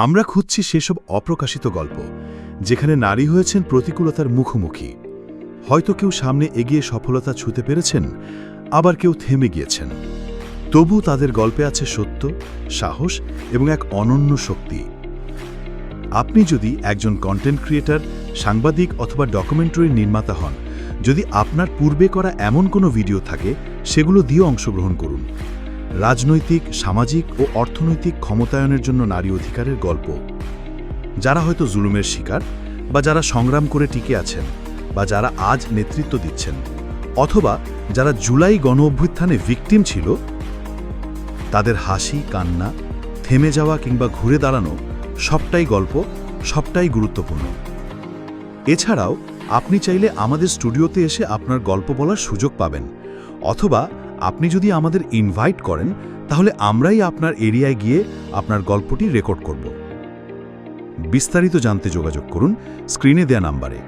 আমরা খুঁজছি সেসব অপ্রকাশিত গল্প যেখানে নারী হয়েছেন প্রতিকূলতার মুখোমুখি। হয়তো কেউ সামনে এগিয়ে সফলতা ছুঁতে পেরেছেন, আবার কেউ থেমে গিয়েছেন। তবু তাদের গল্পে আছে সত্য, সাহস এবং এক অনন্য শক্তি। আপনি যদি একজন কন্টেন্ট ক্রিয়েটর, সাংবাদিক অথবা ডকুমেন্টারি নির্মাতা হন, যদি আপনার পূর্বে করা এমন কোনো ভিডিও থাকে, সেগুলো দিয়ে অংশগ্রহণ করুন। রাজনৈতিক, সামাজিক ও অর্থনৈতিক ক্ষমতায়নের জন্য নারী অধিকারের গল্প। যারা হয়তো জুলুমের শিকার, বা যারা সংগ্রাম করে টিকে আছেন, বা যারা আজ নেতৃত্ব দিচ্ছেন, অথবা যারা জুলাই গণ-অভ্যুত্থানে ভিকটিম ছিল, তাদের হাসি, কান্না, থেমে যাওয়া কিংবা ঘুরে দাঁড়ানো সবটাই গল্প, সবটাই গুরুত্বপূর্ণ। এছাড়াও আপনি চাইলে আমাদের স্টুডিওতে এসে আপনার গল্প বলার সুযোগ পাবেন, অথবা আপনি যদি আমাদের ইনভাইট করেন, তাহলে আমরাই আপনার এরিয়ায় গিয়ে আপনার গল্পটি রেকর্ড করব। বিস্তারিত জানতে যোগাযোগ করুন স্ক্রিনে দেয়া নাম্বারে।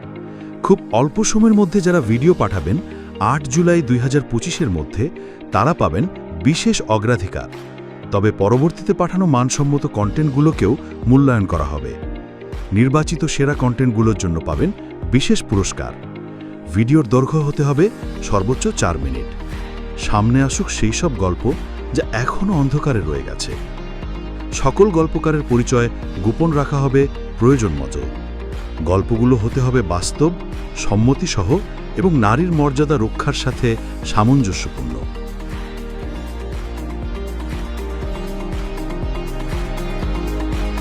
খুব অল্প সময়ের মধ্যে যারা ভিডিও পাঠাবেন 8 জুলাই 2025-এর মধ্যে, তারা পাবেন বিশেষ অগ্রাধিকার। তবে পরবর্তীতে পাঠানো মানসম্মত কন্টেন্টগুলোকেও মূল্যায়ন করা হবে। নির্বাচিত সেরা কন্টেন্টগুলোর জন্য পাবেন বিশেষ পুরস্কার। ভিডিওর দৈর্ঘ্য হতে হবে সর্বোচ্চ 4 মিনিট। সামনে আসুক সেই সব গল্প যা এখনও অন্ধকারে রয়ে গেছে। সকল গল্পকারের পরিচয় গোপন রাখা হবে প্রয়োজন মতো। গল্পগুলো হতে হবে বাস্তব, সম্মতিসহ এবং নারীর মর্যাদা রক্ষার সাথে সামঞ্জস্যপূর্ণ।